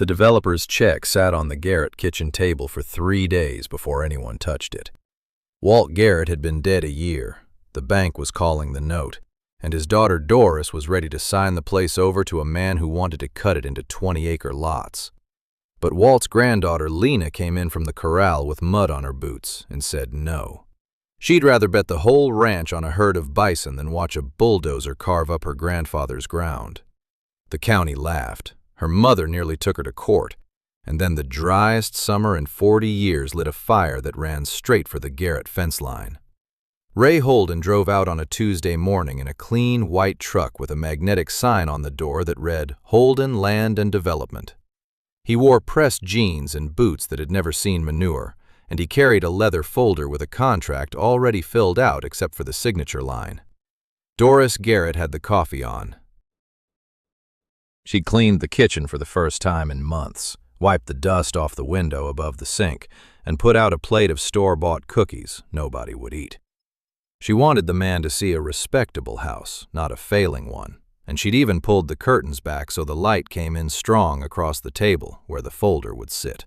The developer's check sat on the Garrett kitchen table for 3 days before anyone touched it. Walt Garrett had been dead a year. The bank was calling the note, and his daughter Doris was ready to sign the place over to a man who wanted to cut it into 20-acre lots. But Walt's granddaughter Lena came in from the corral with mud on her boots and said no. She'd rather bet the whole ranch on a herd of bison than watch a bulldozer carve up her grandfather's ground. The county laughed. Her mother nearly took her to court, and then the driest summer in 40 years lit a fire that ran straight for the Garrett fence line. Ray Holden drove out on a Tuesday morning in a clean white truck with a magnetic sign on the door that read, "Holden Land and Development." He wore pressed jeans and boots that had never seen manure, and he carried a leather folder with a contract already filled out except for the signature line. Doris Garrett had the coffee on. She cleaned the kitchen for the first time in months, wiped the dust off the window above the sink, and put out a plate of store-bought cookies nobody would eat. She wanted the man to see a respectable house, not a failing one, and she'd even pulled the curtains back so the light came in strong across the table where the folder would sit.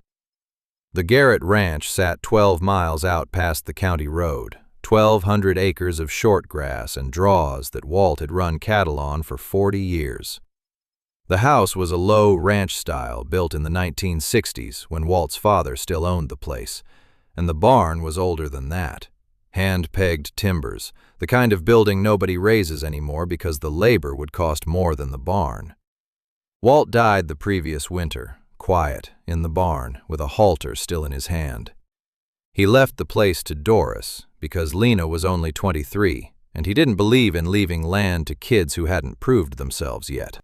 The Garrett Ranch sat 12 miles out past the county road, 1,200 acres of short grass and draws that Walt had run cattle on for 40 years. The house was a low ranch style built in the 1960s when Walt's father still owned the place, and the barn was older than that. Hand-pegged timbers, the kind of building nobody raises anymore because the labor would cost more than the barn. Walt died the previous winter, quiet, in the barn, with a halter still in his hand. He left the place to Doris because Lena was only 23, and he didn't believe in leaving land to kids who hadn't proved themselves yet.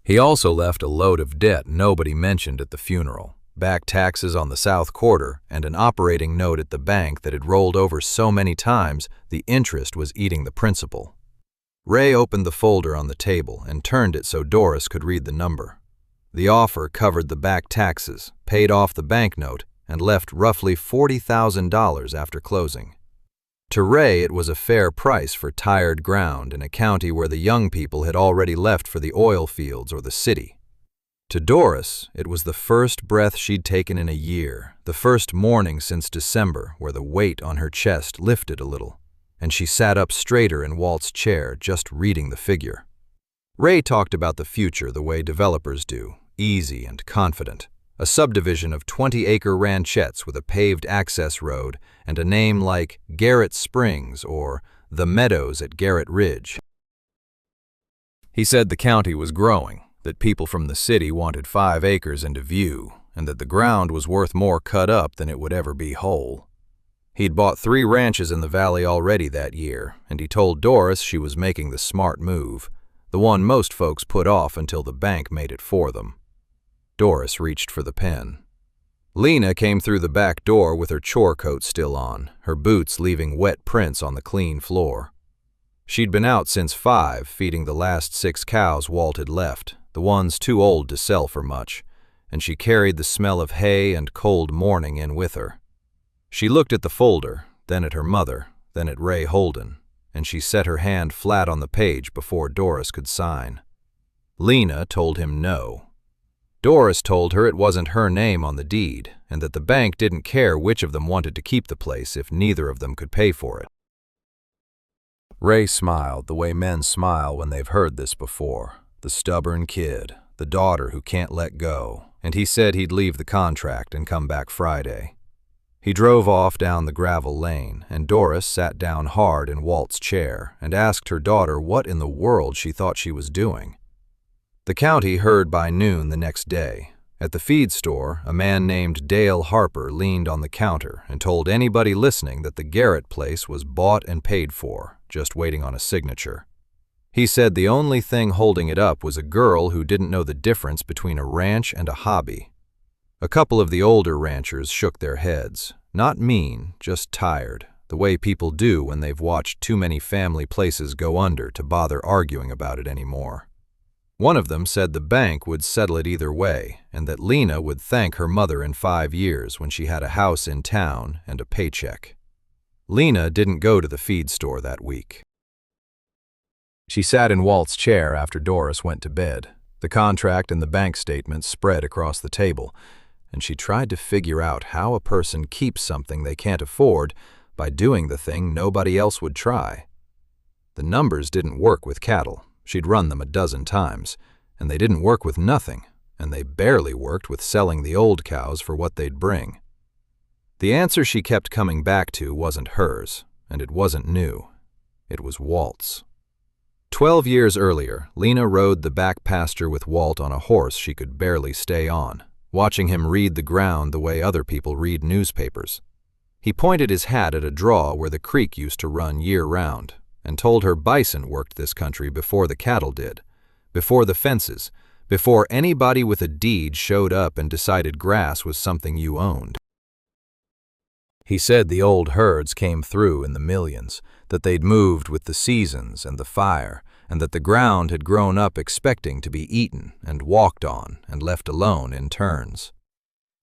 He also left a load of debt nobody mentioned at the funeral, back taxes on the South Quarter, and an operating note at the bank that had rolled over so many times the interest was eating the principal. Ray opened the folder on the table and turned it so Doris could read the number. The offer covered the back taxes, paid off the banknote, and left roughly $40,000 after closing. To Ray, it was a fair price for tired ground in a county where the young people had already left for the oil fields or the city. To Doris, it was the first breath she'd taken in a year, the first morning since December where the weight on her chest lifted a little, and she sat up straighter in Walt's chair just reading the figure. Ray talked about the future the way developers do, easy and confident. A subdivision of 20-acre ranchettes with a paved access road and a name like Garrett Springs or The Meadows at Garrett Ridge. He said the county was growing, that people from the city wanted 5 acres into view, and that the ground was worth more cut up than it would ever be whole. He'd bought 3 ranches in the valley already that year, and he told Doris she was making the smart move, the one most folks put off until the bank made it for them. Doris reached for the pen. Lena came through the back door with her chore coat still on, her boots leaving wet prints on the clean floor. She'd been out since 5, feeding the last 6 cows Walt had left, the ones too old to sell for much, and she carried the smell of hay and cold morning in with her. She looked at the folder, then at her mother, then at Ray Holden, and she set her hand flat on the page before Doris could sign. Lena told him no. Doris told her it wasn't her name on the deed, and that the bank didn't care which of them wanted to keep the place if neither of them could pay for it. Ray smiled the way men smile when they've heard this before. The stubborn kid, the daughter who can't let go, and he said he'd leave the contract and come back Friday. He drove off down the gravel lane, and Doris sat down hard in Walt's chair and asked her daughter what in the world she thought she was doing. The county heard by noon the next day. At the feed store, a man named Dale Harper leaned on the counter and told anybody listening that the Garrett place was bought and paid for, just waiting on a signature. He said the only thing holding it up was a girl who didn't know the difference between a ranch and a hobby. A couple of the older ranchers shook their heads, not mean, just tired, the way people do when they've watched too many family places go under to bother arguing about it anymore. One of them said the bank would settle it either way, and that Lena would thank her mother in 5 years when she had a house in town and a paycheck. Lena didn't go to the feed store that week. She sat in Walt's chair after Doris went to bed. The contract and the bank statements spread across the table, and she tried to figure out how a person keeps something they can't afford by doing the thing nobody else would try. The numbers didn't work with cattle. She'd run them a dozen times, and they didn't work with nothing, and they barely worked with selling the old cows for what they'd bring. The answer she kept coming back to wasn't hers, and it wasn't new. It was Walt's. 12 years earlier, Lena rode the back pasture with Walt on a horse she could barely stay on, watching him read the ground the way other people read newspapers. He pointed his hat at a draw where the creek used to run year-round, and told her bison worked this country before the cattle did, before the fences, before anybody with a deed showed up and decided grass was something you owned. He said the old herds came through in the millions, that they'd moved with the seasons and the fire, and that the ground had grown up expecting to be eaten and walked on and left alone in turns.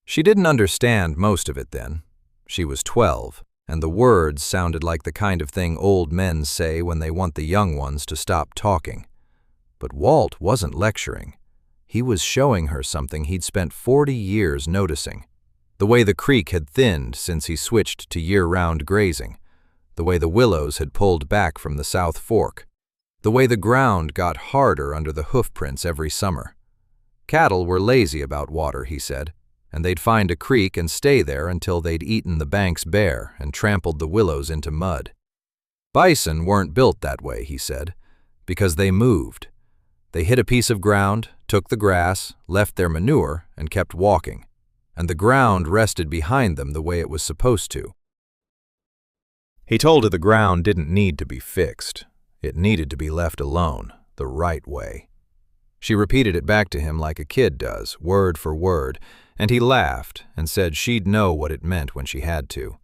She didn't understand most of it then. She was 12, and the words sounded like the kind of thing old men say when they want the young ones to stop talking. But Walt wasn't lecturing. He was showing her something he'd spent 40 years noticing. The way the creek had thinned since he switched to year-round grazing, the way the willows had pulled back from the South Fork, the way the ground got harder under the hoofprints every summer. Cattle were lazy about water, he said, and they'd find a creek and stay there until they'd eaten the banks bare and trampled the willows into mud. Bison weren't built that way, he said, because they moved. They hit a piece of ground, took the grass, left their manure, and kept walking. And the ground rested behind them the way it was supposed to. He told her the ground didn't need to be fixed. It needed to be left alone, the right way. She repeated it back to him like a kid does, word for word, and he laughed and said she'd know what it meant when she had to.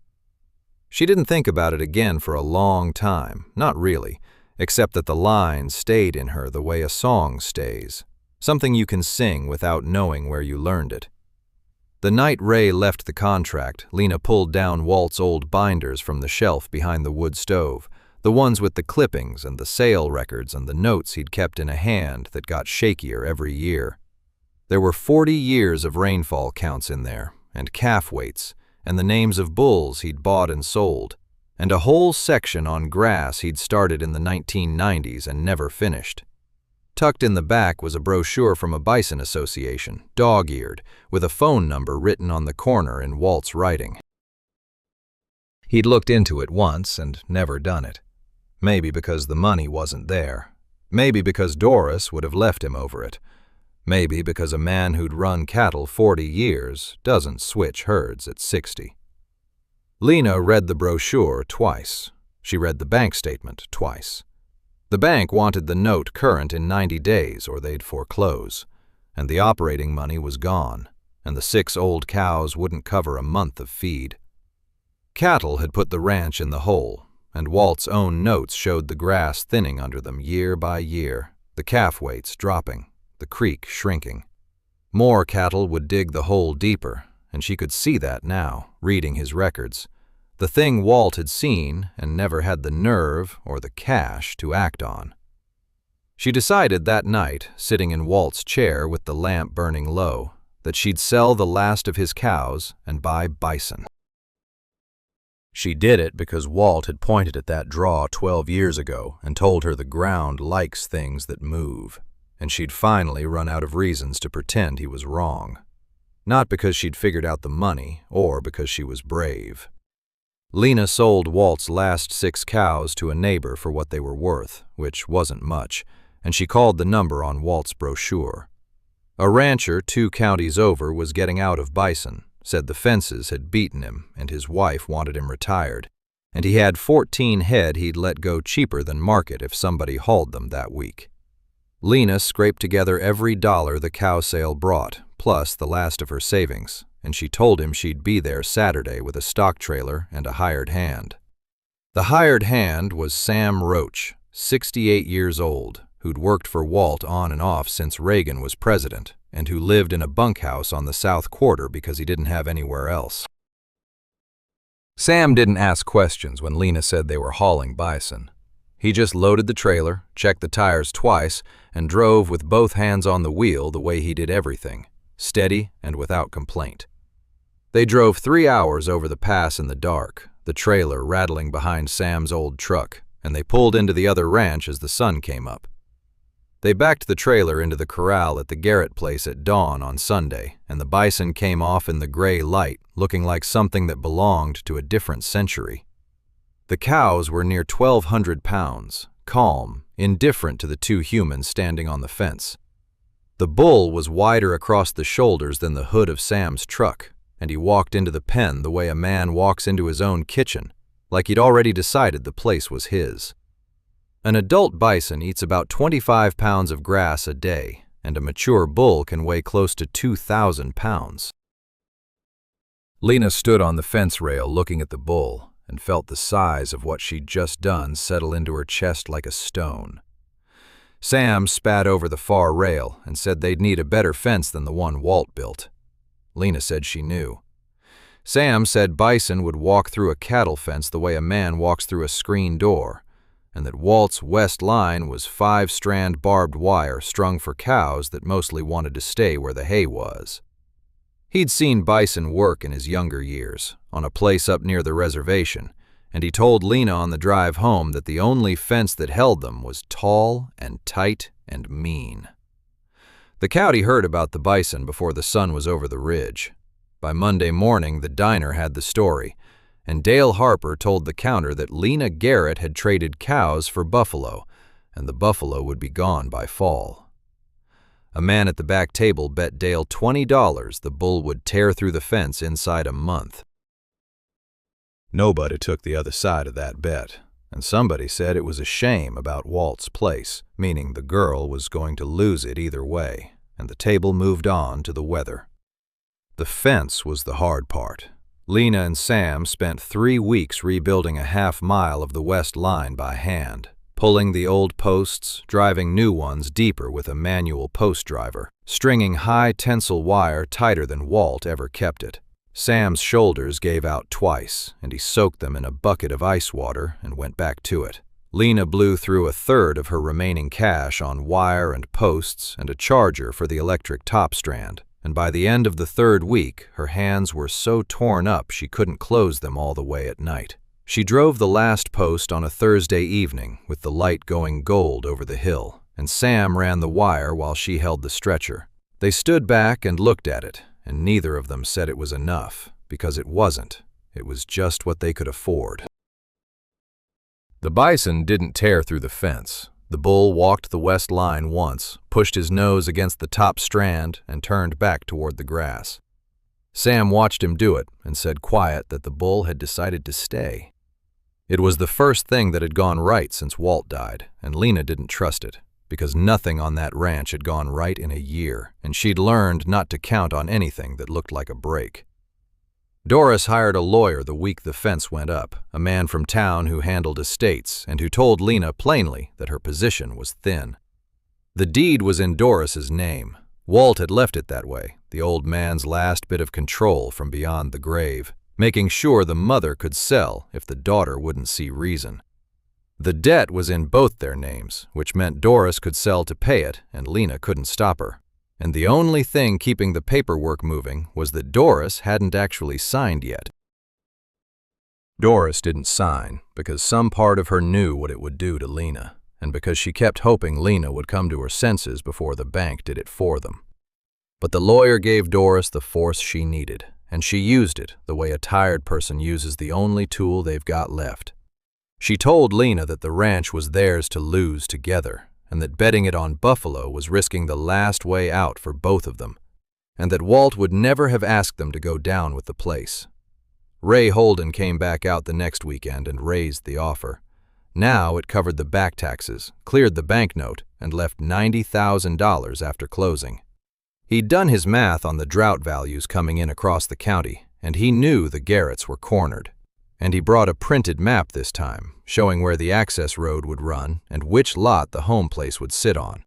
She didn't think about it again for a long time, not really, except that the line stayed in her the way a song stays, something you can sing without knowing where you learned it. The night Ray left the contract, Lena pulled down Walt's old binders from the shelf behind the wood stove, the ones with the clippings and the sale records and the notes he'd kept in a hand that got shakier every year. There were 40 years of rainfall counts in there, and calf weights, and the names of bulls he'd bought and sold, and a whole section on grass he'd started in the 1990s and never finished. Tucked in the back was a brochure from a bison association, dog-eared, with a phone number written on the corner in Walt's writing. He'd looked into it once and never done it. Maybe because the money wasn't there. Maybe because Doris would have left him over it. Maybe because a man who'd run cattle 40 years doesn't switch herds at 60. Lena read the brochure twice. She read the bank statement twice. The bank wanted the note current in 90 days or they'd foreclose, and the operating money was gone, and the 6 old cows wouldn't cover a month of feed. Cattle had put the ranch in the hole, and Walt's own notes showed the grass thinning under them year by year, the calf weights dropping, the creek shrinking. More cattle would dig the hole deeper, and she could see that now, reading his records. The thing Walt had seen and never had the nerve or the cash to act on. She decided that night, sitting in Walt's chair with the lamp burning low, that she'd sell the last of his cows and buy Bison. She did it because Walt had pointed at that draw 12 years ago and told her the ground likes things that move, and she'd finally run out of reasons to pretend he was wrong. Not because she'd figured out the money or because she was brave. Lena sold Walt's last 6 cows to a neighbor for what they were worth, which wasn't much, and she called the number on Walt's brochure. A rancher 2 counties over was getting out of Bison, said the fences had beaten him and his wife wanted him retired, and he had 14 head he'd let go cheaper than market if somebody hauled them that week. Lena scraped together every dollar the cow sale brought, plus the last of her savings, and she told him she'd be there Saturday with a stock trailer and a hired hand. The hired hand was Sam Roach, 68 years old, who'd worked for Walt on and off since Reagan was president, and who lived in a bunkhouse on the South Quarter because he didn't have anywhere else. Sam didn't ask questions when Lena said they were hauling Bison. He just loaded the trailer, checked the tires twice, and drove with both hands on the wheel the way he did everything, steady and without complaint. They drove 3 hours over the pass in the dark, the trailer rattling behind Sam's old truck, and they pulled into the other ranch as the sun came up. They backed the trailer into the corral at the Garrett place at dawn on Sunday, and the Bison came off in the gray light, looking like something that belonged to a different century. The cows were near 1,200 pounds, calm, indifferent to the 2 humans standing on the fence. The bull was wider across the shoulders than the hood of Sam's truck, and he walked into the pen the way a man walks into his own kitchen, like he'd already decided the place was his. An adult bison eats about 25 pounds of grass a day, and a mature bull can weigh close to 2,000 pounds. Lena stood on the fence rail looking at the bull, and felt the size of what she'd just done settle into her chest like a stone. Sam spat over the far rail and said they'd need a better fence than the one Walt built. Lena said she knew. Sam said Bison would walk through a cattle fence the way a man walks through a screen door, and that Walt's west line was 5-strand barbed wire strung for cows that mostly wanted to stay where the hay was. He'd seen Bison work in his younger years, on a place up near the reservation, and he told Lena on the drive home that the only fence that held them was tall and tight and mean. The county heard about the Bison before the sun was over the ridge. By Monday morning, the diner had the story, and Dale Harper told the counter that Lena Garrett had traded cows for buffalo, and the buffalo would be gone by fall. A man at the back table bet Dale $20 the bull would tear through the fence inside a month. Nobody took the other side of that bet, and somebody said it was a shame about Walt's place, meaning the girl was going to lose it either way, and the table moved on to the weather. The fence was the hard part. Lena and Sam spent 3 weeks rebuilding a half-mile of the west line by hand, pulling the old posts, driving new ones deeper with a manual post driver, stringing high tensile wire tighter than Walt ever kept it. Sam's shoulders gave out twice, and he soaked them in a bucket of ice water and went back to it. Lena blew through 1/3 of her remaining cash on wire and posts and a charger for the electric top strand, and by the end of the 3rd week, her hands were so torn up she couldn't close them all the way at night. She drove the last post on a Thursday evening with the light going gold over the hill, and Sam ran the wire while she held the stretcher. They stood back and looked at it, and neither of them said it was enough, because it wasn't. It was just what they could afford. The Bison didn't tear through the fence. The bull walked the west line once, pushed his nose against the top strand, and turned back toward the grass. Sam watched him do it and said quiet that the bull had decided to stay. It was the first thing that had gone right since Walt died, and Lena didn't trust it, because nothing on that ranch had gone right in a year, and she'd learned not to count on anything that looked like a break. Doris hired a lawyer the week the fence went up, a man from town who handled estates and who told Lena plainly that her position was thin. The deed was in Doris's name. Walt had left it that way, the old man's last bit of control from beyond the grave, making sure the mother could sell if the daughter wouldn't see reason. The debt was in both their names, which meant Doris could sell to pay it and Lena couldn't stop her. And the only thing keeping the paperwork moving was that Doris hadn't actually signed yet. Doris didn't sign because some part of her knew what it would do to Lena, and because she kept hoping Lena would come to her senses before the bank did it for them. But the lawyer gave Doris the force she needed, and she used it the way a tired person uses the only tool they've got left. She told Lena that the ranch was theirs to lose together, and that betting it on buffalo was risking the last way out for both of them, and that Walt would never have asked them to go down with the place. Ray Holden came back out the next weekend and raised the offer. Now it covered the back taxes, cleared the banknote, and left $90,000 after closing. He'd done his math on the drought values coming in across the county, and he knew the Garretts were cornered. And he brought a printed map this time, showing where the access road would run and which lot the home place would sit on.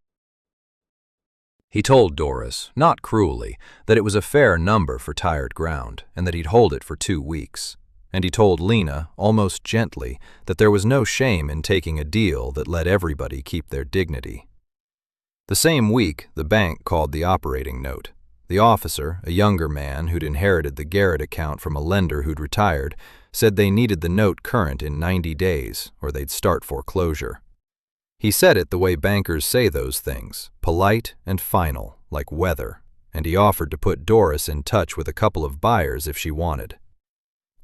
He told Doris, not cruelly, that it was a fair number for tired ground and that he'd hold it for 2 weeks. and he told Lena, almost gently, that there was no shame in taking a deal that let everybody keep their dignity. The same week, the bank called the operating note. The officer, a younger man who'd inherited the Garrett account from a lender who'd retired, said they needed the note current in 90 days or they'd start foreclosure. He said it the way bankers say those things, polite and final, like weather, and he offered to put Doris in touch with a couple of buyers if she wanted.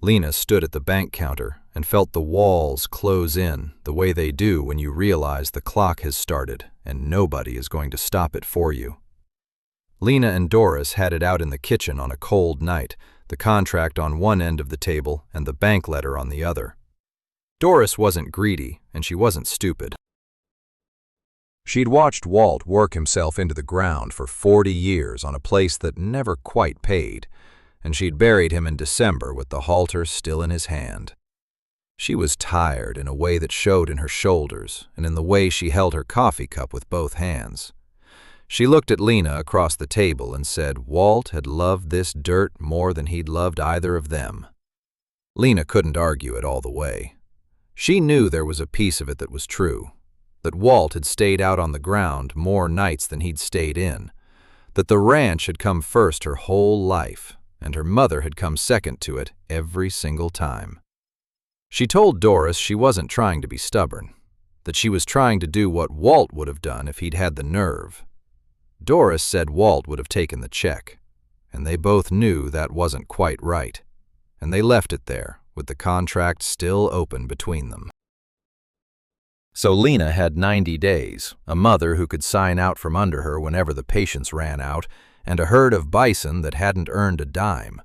Lena stood at the bank counter and felt the walls close in the way they do when you realize the clock has started and nobody is going to stop it for you. Lena and Doris had it out in the kitchen on a cold night, the contract on one end of the table and the bank letter on the other. Doris wasn't greedy, and she wasn't stupid. She'd watched Walt work himself into the ground for 40 years on a place that never quite paid, and she'd buried him in December with the halter still in his hand. She was tired in a way that showed in her shoulders and in the way she held her coffee cup with both hands. She looked at Lena across the table and said Walt had loved this dirt more than he'd loved either of them. Lena couldn't argue it all the way. She knew there was a piece of it that was true, that Walt had stayed out on the ground more nights than he'd stayed in, that the ranch had come first her whole life, and her mother had come second to it every single time. She told Doris she wasn't trying to be stubborn, that she was trying to do what Walt would have done if he'd had the nerve. Doris said Walt would have taken the check, and they both knew that wasn't quite right, and they left it there, with the contract still open between them. So Lena had 90 days, a mother who could sign out from under her whenever the patience ran out, and a herd of bison that hadn't earned a dime.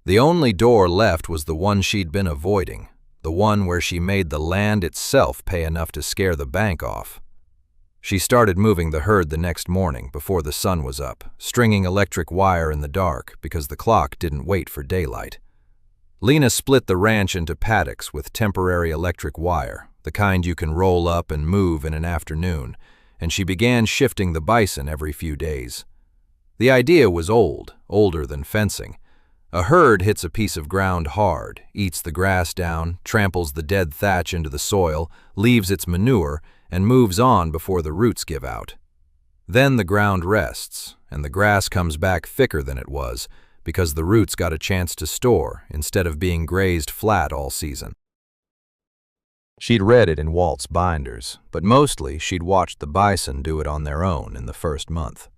The only door left was the one she'd been avoiding, the one where she made the land itself pay enough to scare the bank off. She started moving the herd the next morning before the sun was up, stringing electric wire in the dark because the clock didn't wait for daylight. Lena split the ranch into paddocks with temporary electric wire, the kind you can roll up and move in an afternoon, and she began shifting the bison every few days. The idea was old, older than fencing. A herd hits a piece of ground hard, eats the grass down, tramples the dead thatch into the soil, leaves its manure, and moves on before the roots give out. Then the ground rests, and the grass comes back thicker than it was, because the roots got a chance to store instead of being grazed flat all season. She'd read it in Walt's binders, but mostly she'd watched the bison do it on their own in the first month.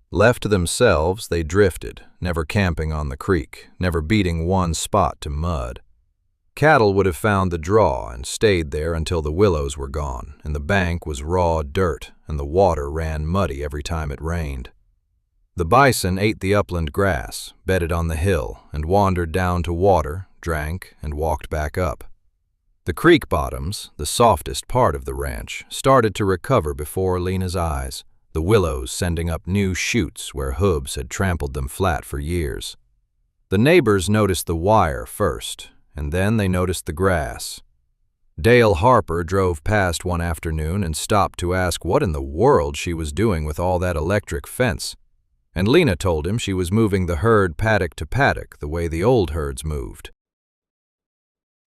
Left to themselves, they drifted, never camping on the creek, never beating one spot to mud. Cattle would have found the draw and stayed there until the willows were gone, and the bank was raw dirt, and the water ran muddy every time it rained. The bison ate the upland grass, bedded on the hill, and wandered down to water, drank, and walked back up. The creek bottoms, the softest part of the ranch, started to recover before Lena's eyes, the willows sending up new shoots where hooves had trampled them flat for years. The neighbors noticed the wire first, and then they noticed the grass. Dale Harper drove past one afternoon and stopped to ask what in the world she was doing with all that electric fence, and Lena told him she was moving the herd paddock to paddock the way the old herds moved.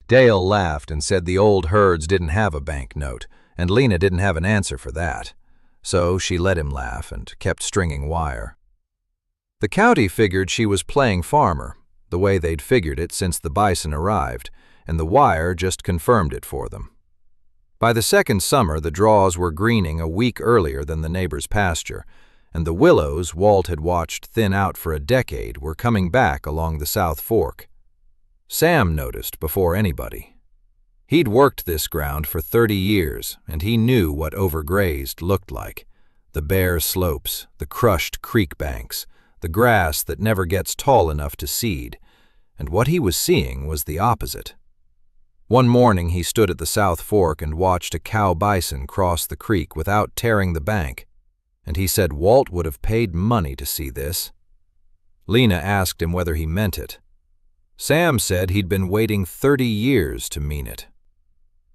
Dale laughed and said the old herds didn't have a bank note, and Lena didn't have an answer for that, so she let him laugh and kept stringing wire. The county figured she was playing farmer, the way they'd figured it since the bison arrived, and the wire just confirmed it for them. By the second summer, the draws were greening a week earlier than the neighbor's pasture, and the willows Walt had watched thin out for a decade were coming back along the South Fork. Sam noticed before anybody. He'd worked this ground for 30 years, and he knew what overgrazed looked like. The bare slopes, the crushed creek banks, the grass that never gets tall enough to seed, and what he was seeing was the opposite. One morning he stood at the South Fork and watched a cow bison cross the creek without tearing the bank, and he said Walt would have paid money to see this. Lena asked him whether he meant it. Sam said he'd been waiting 30 years to mean it.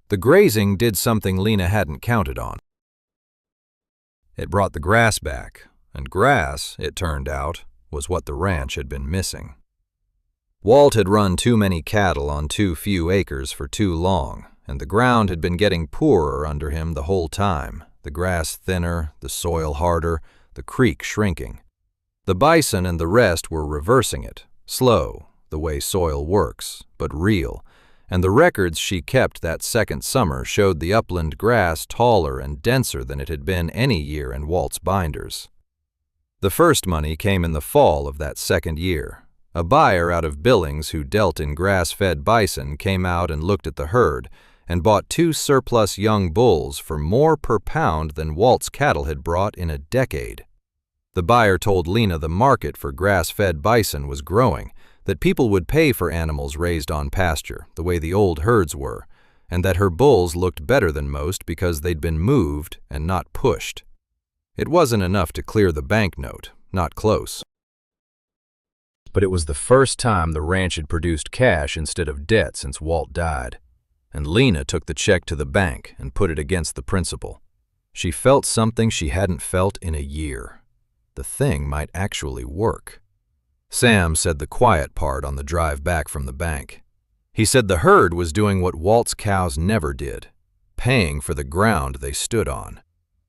The grazing did something Lena hadn't counted on. It brought the grass back, and grass, it turned out, was what the ranch had been missing. Walt had run too many cattle on too few acres for too long, and the ground had been getting poorer under him the whole time, the grass thinner, the soil harder, the creek shrinking. The bison and the rest were reversing it, slow, the way soil works, but real, and the records she kept that second summer showed the upland grass taller and denser than it had been any year in Walt's binders. The first money came in the fall of that second year. A buyer out of Billings who dealt in grass-fed bison came out and looked at the herd and bought 2 surplus young bulls for more per pound than Walt's cattle had brought in a decade. The buyer told Lena the market for grass-fed bison was growing, that people would pay for animals raised on pasture, the way the old herds were, and that her bulls looked better than most because they'd been moved and not pushed. It wasn't enough to clear the banknote, not close. But it was the first time the ranch had produced cash instead of debt since Walt died, and Lena took the check to the bank and put it against the principal. She felt something she hadn't felt in a year. The thing might actually work. Sam said the quiet part on the drive back from the bank. He said the herd was doing what Walt's cows never did, paying for the ground they stood on.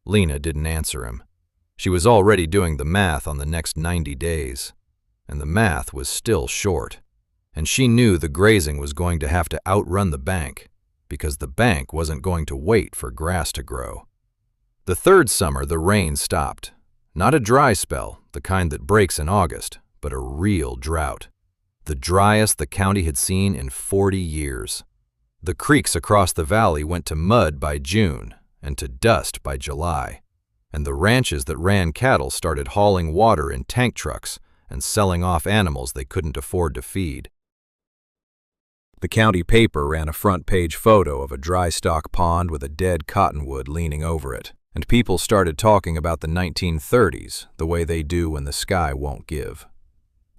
Lena didn't answer him. She was already doing the math on the next 90 days. And the math was still short, and she knew the grazing was going to have to outrun the bank, because the bank wasn't going to wait for grass to grow. The third summer the rain stopped. Not a dry spell, the kind that breaks in August, but a real drought. The driest the county had seen in 40 years. The creeks across the valley went to mud by June and to dust by July, and the ranches that ran cattle started hauling water in tank trucks and selling off animals they couldn't afford to feed. The county paper ran a front-page photo of a dry stock pond with a dead cottonwood leaning over it, and people started talking about the 1930s the way they do when the sky won't give.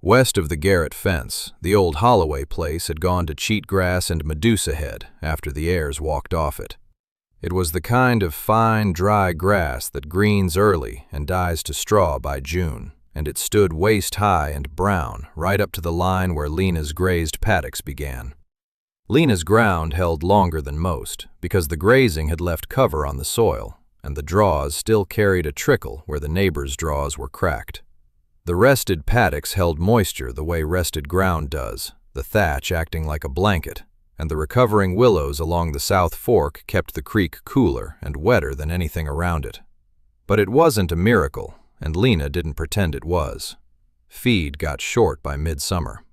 West of the Garrett fence, the old Holloway place had gone to cheatgrass and Medusa head after the heirs walked off it. It was the kind of fine, dry grass that greens early and dies to straw by June, and it stood waist-high and brown right up to the line where Lena's grazed paddocks began. Lena's ground held longer than most because the grazing had left cover on the soil, and the draws still carried a trickle where the neighbors' draws were cracked. The rested paddocks held moisture the way rested ground does, the thatch acting like a blanket, and the recovering willows along the South Fork kept the creek cooler and wetter than anything around it. But it wasn't a miracle, and Lena didn't pretend it was. Feed got short by midsummer.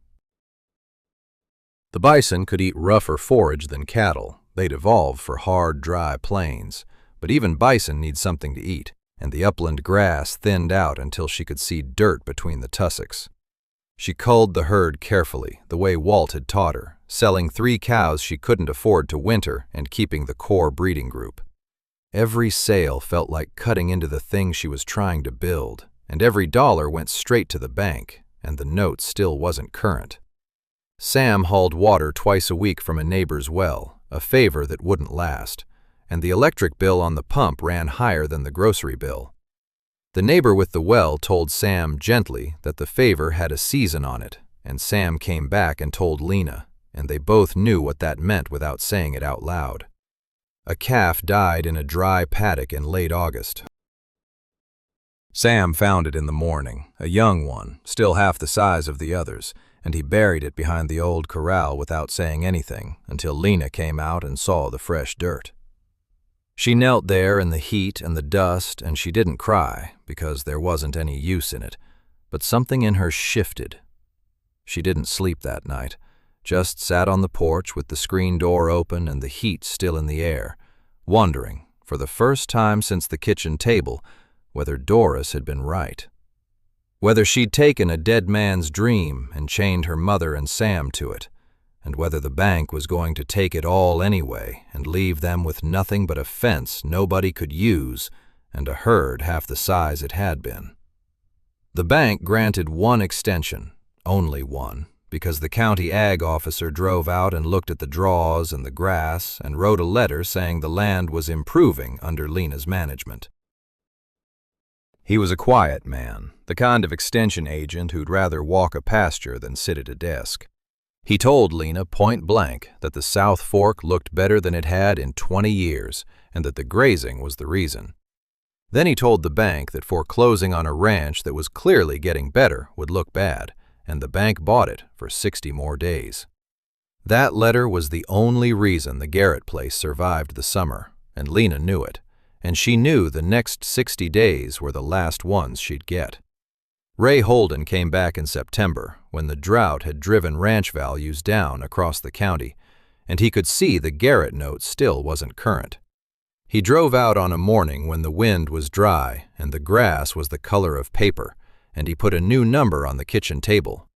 The bison could eat rougher forage than cattle. They'd evolved for hard, dry plains. But even bison need something to eat, and the upland grass thinned out until she could see dirt between the tussocks. She culled the herd carefully, the way Walt had taught her, selling 3 cows she couldn't afford to winter and keeping the core breeding group. Every sale felt like cutting into the thing she was trying to build, and every dollar went straight to the bank, and the note still wasn't current. Sam hauled water twice a week from a neighbor's well, a favor that wouldn't last, and the electric bill on the pump ran higher than the grocery bill. The neighbor with the well told Sam gently that the favor had a season on it, and Sam came back and told Lena, and they both knew what that meant without saying it out loud. A calf died in a dry paddock in late August. Sam found it in the morning, a young one, still half the size of the others, and he buried it behind the old corral without saying anything until Lena came out and saw the fresh dirt. She knelt there in the heat and the dust, and she didn't cry because there wasn't any use in it, but something in her shifted. She didn't sleep that night, just sat on the porch with the screen door open and the heat still in the air, wondering, for the first time since the kitchen table, whether Doris had been right. Whether she'd taken a dead man's dream and chained her mother and Sam to it, and whether the bank was going to take it all anyway and leave them with nothing but a fence nobody could use and a herd half the size it had been. The bank granted one extension, only one, because the county ag officer drove out and looked at the draws and the grass and wrote a letter saying the land was improving under Lena's management. He was a quiet man, the kind of extension agent who'd rather walk a pasture than sit at a desk. He told Lena point blank that the South Fork looked better than it had in 20 years and that the grazing was the reason. Then he told the bank that foreclosing on a ranch that was clearly getting better would look bad, and the bank bought it for 60 more days. That letter was the only reason the Garrett place survived the summer, and Lena knew it, and she knew the next 60 days were the last ones she'd get. Ray Holden came back in September when the drought had driven ranch values down across the county, and he could see the Garrett note still wasn't current. He drove out on a morning when the wind was dry and the grass was the color of paper, and he put a new number on the kitchen table.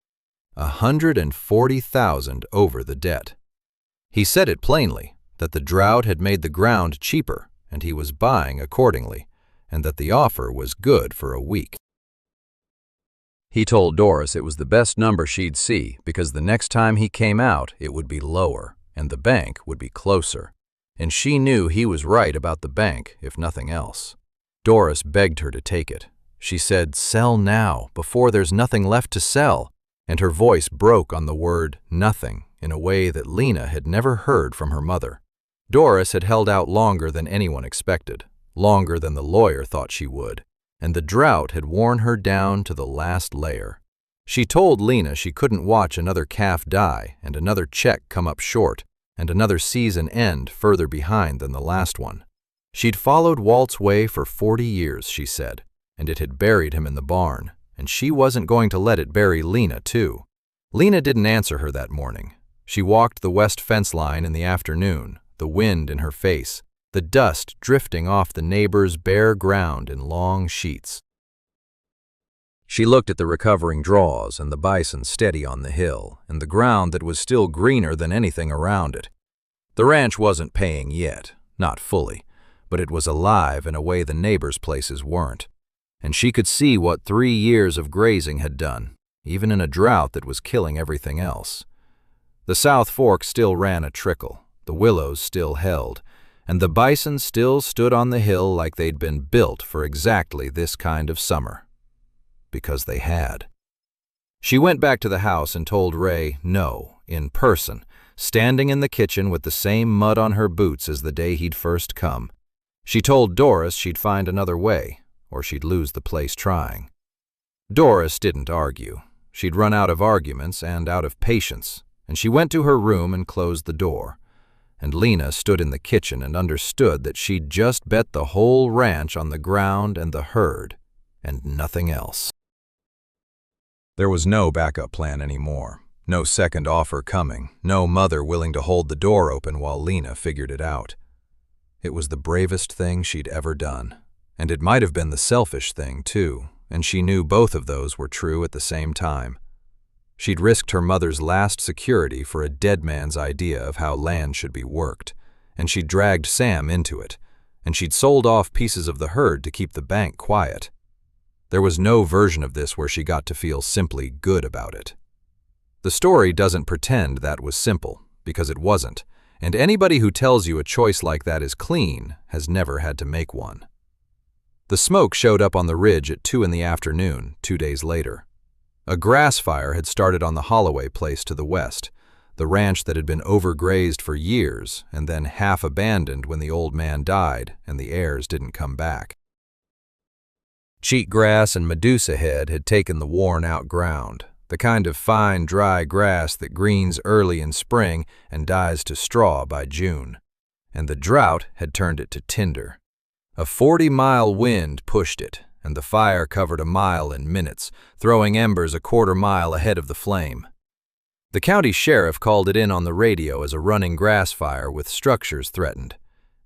$140,000 over the debt. He said it plainly, that the drought had made the ground cheaper, and he was buying accordingly, and that the offer was good for a week. He told Doris it was the best number she'd see because the next time he came out it would be lower, and the bank would be closer. And she knew he was right about the bank, if nothing else. Doris begged her to take it. She said, "Sell now, before there's nothing left to sell," and her voice broke on the word nothing in a way that Lena had never heard from her mother. Doris had held out longer than anyone expected, longer than the lawyer thought she would, and the drought had worn her down to the last layer. She told Lena she couldn't watch another calf die and another check come up short, and another season end further behind than the last one. She'd followed Walt's way for 40 years, she said, and it had buried him in the barn, and she wasn't going to let it bury Lena, too. Lena didn't answer her that morning. She walked the west fence line in the afternoon, the wind in her face, the dust drifting off the neighbor's bare ground in long sheets. She looked at the recovering draws and the bison steady on the hill, and the ground that was still greener than anything around it. The ranch wasn't paying yet, not fully, but it was alive in a way the neighbors' places weren't. And she could see what 3 years of grazing had done, even in a drought that was killing everything else. The South Fork still ran a trickle, the willows still held, and the bison still stood on the hill like they'd been built for exactly this kind of summer. Because they had. She went back to the house and told Ray no, in person, standing in the kitchen with the same mud on her boots as the day he'd first come. She told Doris she'd find another way, or she'd lose the place trying. Doris didn't argue. She'd run out of arguments and out of patience, and she went to her room and closed the door. And Lena stood in the kitchen and understood that she'd just bet the whole ranch on the ground and the herd, and nothing else. There was no backup plan anymore, no second offer coming, no mother willing to hold the door open while Lena figured it out. It was the bravest thing she'd ever done, and it might have been the selfish thing too, and she knew both of those were true at the same time. She'd risked her mother's last security for a dead man's idea of how land should be worked, and she'd dragged Sam into it, and she'd sold off pieces of the herd to keep the bank quiet. There was no version of this where she got to feel simply good about it. The story doesn't pretend that was simple, because it wasn't, and anybody who tells you a choice like that is clean has never had to make one. The smoke showed up on the ridge at 2 p.m, 2 days later. A grass fire had started on the Holloway place to the west, the ranch that had been overgrazed for years and then half abandoned when the old man died and the heirs didn't come back. Cheatgrass and Medusa head had taken the worn-out ground, the kind of fine, dry grass that greens early in spring and dies to straw by June. And the drought had turned it to tinder. A 40-mile wind pushed it, and the fire covered a mile in minutes, throwing embers a quarter-mile ahead of the flame. The county sheriff called it in on the radio as a running grass fire with structures threatened,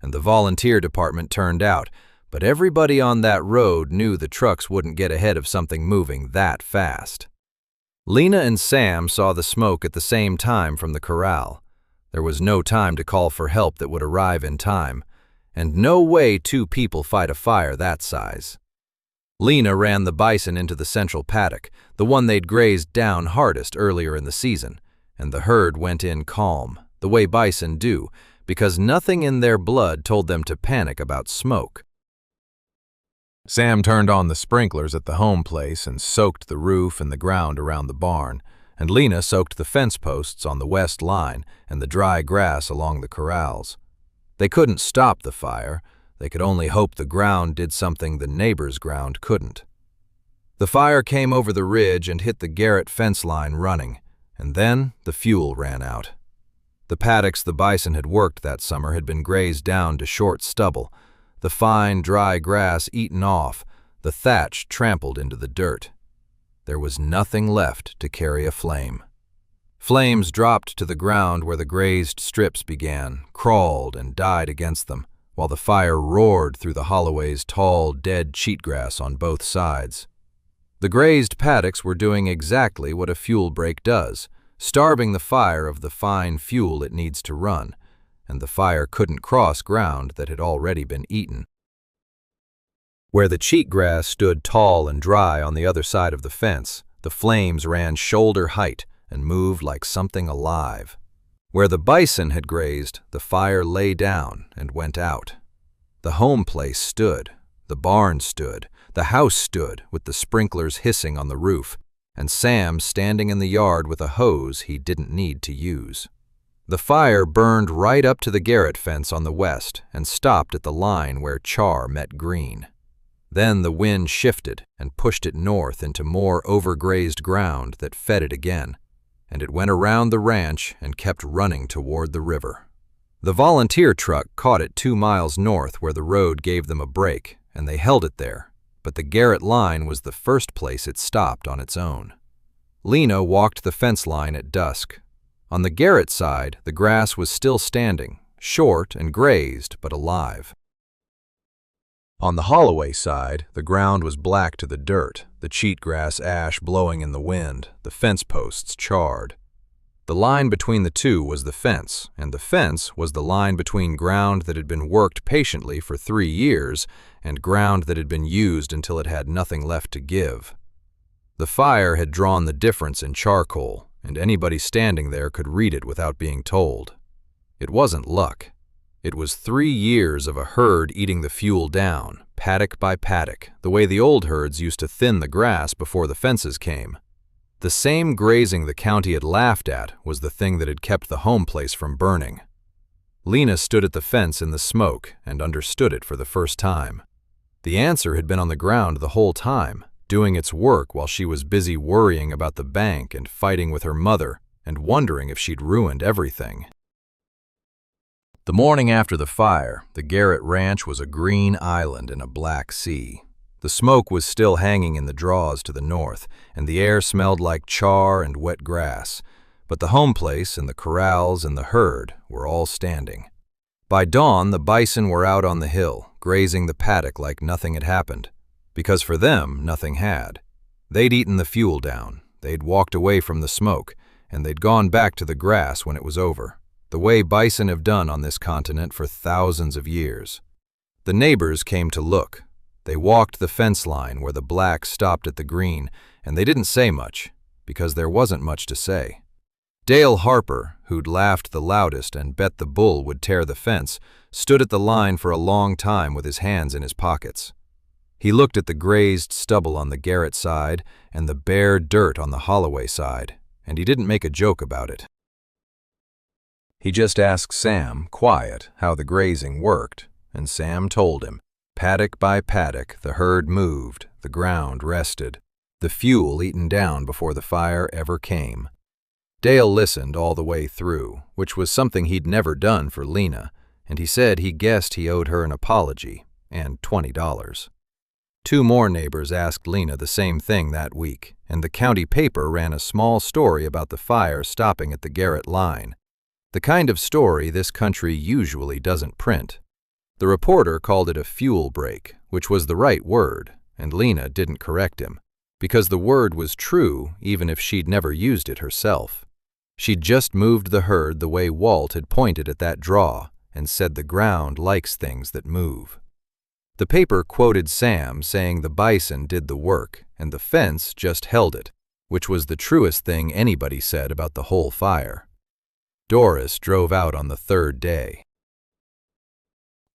and the volunteer department turned out, but everybody on that road knew the trucks wouldn't get ahead of something moving that fast. Lena and Sam saw the smoke at the same time from the corral. There was no time to call for help that would arrive in time, and no way 2 people fight a fire that size. Lena ran the bison into the central paddock, the one they'd grazed down hardest earlier in the season, and the herd went in calm, the way bison do, because nothing in their blood told them to panic about smoke. Sam turned on the sprinklers at the home place and soaked the roof and the ground around the barn, and Lena soaked the fence posts on the west line and the dry grass along the corrals. They couldn't stop the fire. They could only hope the ground did something the neighbor's ground couldn't. The fire came over the ridge and hit the Garrett fence line running, and then the fuel ran out. The paddocks the bison had worked that summer had been grazed down to short stubble, the fine, dry grass eaten off, the thatch trampled into the dirt. There was nothing left to carry a flame. Flames dropped to the ground where the grazed strips began, crawled and died against them, while the fire roared through the Holloway's tall, dead cheatgrass on both sides. The grazed paddocks were doing exactly what a fuel break does, starving the fire of the fine fuel it needs to run, and the fire couldn't cross ground that had already been eaten. Where the cheatgrass stood tall and dry on the other side of the fence, the flames ran shoulder height and moved like something alive. Where the bison had grazed, the fire lay down and went out. The home place stood, the barn stood, the house stood with the sprinklers hissing on the roof, and Sam standing in the yard with a hose he didn't need to use. The fire burned right up to the Garrett fence on the west and stopped at the line where char met green. Then the wind shifted and pushed it north into more overgrazed ground that fed it again, and it went around the ranch and kept running toward the river. The volunteer truck caught it 2 miles north where the road gave them a break, and they held it there, but the Garrett line was the first place it stopped on its own. Lena walked the fence line at dusk. On the Garrett side, the grass was still standing, short and grazed but alive. On the Holloway side, the ground was black to the dirt, the cheatgrass ash blowing in the wind, the fence posts charred. The line between the two was the fence, and the fence was the line between ground that had been worked patiently for 3 years and ground that had been used until it had nothing left to give. The fire had drawn the difference in charcoal, and anybody standing there could read it without being told. It wasn't luck. It was 3 years of a herd eating the fuel down, paddock by paddock, the way the old herds used to thin the grass before the fences came. The same grazing the county had laughed at was the thing that had kept the home place from burning. Lena stood at the fence in the smoke and understood it for the first time. The answer had been on the ground the whole time, doing its work while she was busy worrying about the bank and fighting with her mother and wondering if she'd ruined everything. The morning after the fire, the Garrett ranch was a green island in a black sea. The smoke was still hanging in the draws to the north, and the air smelled like char and wet grass, but the home place and the corrals and the herd were all standing. By dawn, the bison were out on the hill, grazing the paddock like nothing had happened, because for them, nothing had. They'd eaten the fuel down, they'd walked away from the smoke, and they'd gone back to the grass when it was over, the way bison have done on this continent for thousands of years. The neighbors came to look. They walked the fence line where the black stopped at the green, and they didn't say much, because there wasn't much to say. Dale Harper, who'd laughed the loudest and bet the bull would tear the fence, stood at the line for a long time with his hands in his pockets. He looked at the grazed stubble on the Garrett side and the bare dirt on the Holloway side, and he didn't make a joke about it. He just asked Sam, quiet, how the grazing worked, and Sam told him. Paddock by paddock, the herd moved, the ground rested, the fuel eaten down before the fire ever came. Dale listened all the way through, which was something he'd never done for Lena, and he said he guessed he owed her an apology, and $20. 2 more neighbors asked Lena the same thing that week, and the county paper ran a small story about the fire stopping at the Garrett line. The kind of story this country usually doesn't print. The reporter called it a fuel break, which was the right word, and Lena didn't correct him, because the word was true even if she'd never used it herself. She'd just moved the herd the way Walt had pointed at that draw and said the ground likes things that move. The paper quoted Sam saying the bison did the work and the fence just held it, which was the truest thing anybody said about the whole fire. Doris drove out on the 3rd day.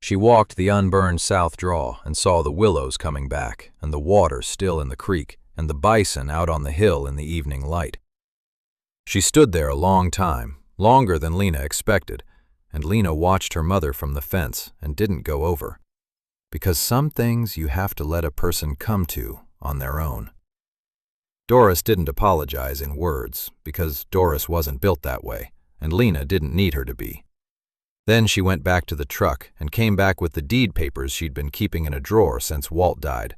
She walked the unburned south draw and saw the willows coming back and the water still in the creek and the bison out on the hill in the evening light. She stood there a long time, longer than Lena expected, and Lena watched her mother from the fence and didn't go over. Because some things you have to let a person come to on their own. Doris didn't apologize in words, because Doris wasn't built that way, and Lena didn't need her to be. Then she went back to the truck and came back with the deed papers she'd been keeping in a drawer since Walt died,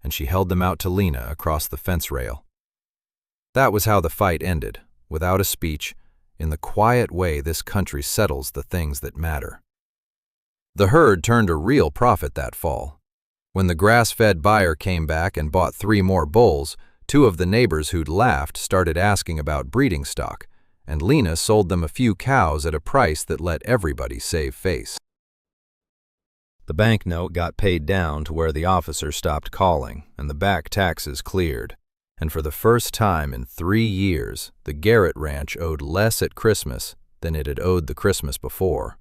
and she held them out to Lena across the fence rail. That was how the fight ended, without a speech, in the quiet way this country settles the things that matter. The herd turned a real profit that fall. When the grass-fed buyer came back and bought 3 more bulls, 2 of the neighbors who'd laughed started asking about breeding stock, and Lena sold them a few cows at a price that let everybody save face. The banknote got paid down to where the officer stopped calling, and the back taxes cleared. And for the first time in 3 years, the Garrett ranch owed less at Christmas than it had owed the Christmas before.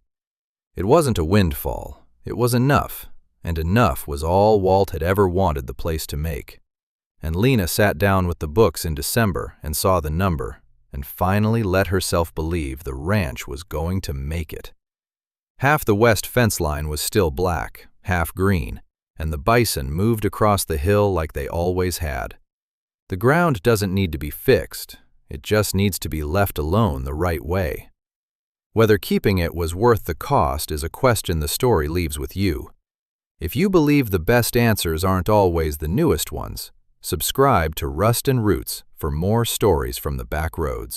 It wasn't a windfall, it was enough, and enough was all Walt had ever wanted the place to make. And Lena sat down with the books in December and saw the number, and finally let herself believe the ranch was going to make it. Half the west fence line was still black, half green, and the bison moved across the hill like they always had. The ground doesn't need to be fixed, it just needs to be left alone the right way. Whether keeping it was worth the cost is a question the story leaves with you. If you believe the best answers aren't always the newest ones, subscribe to Rust and Roots for more stories from the back roads.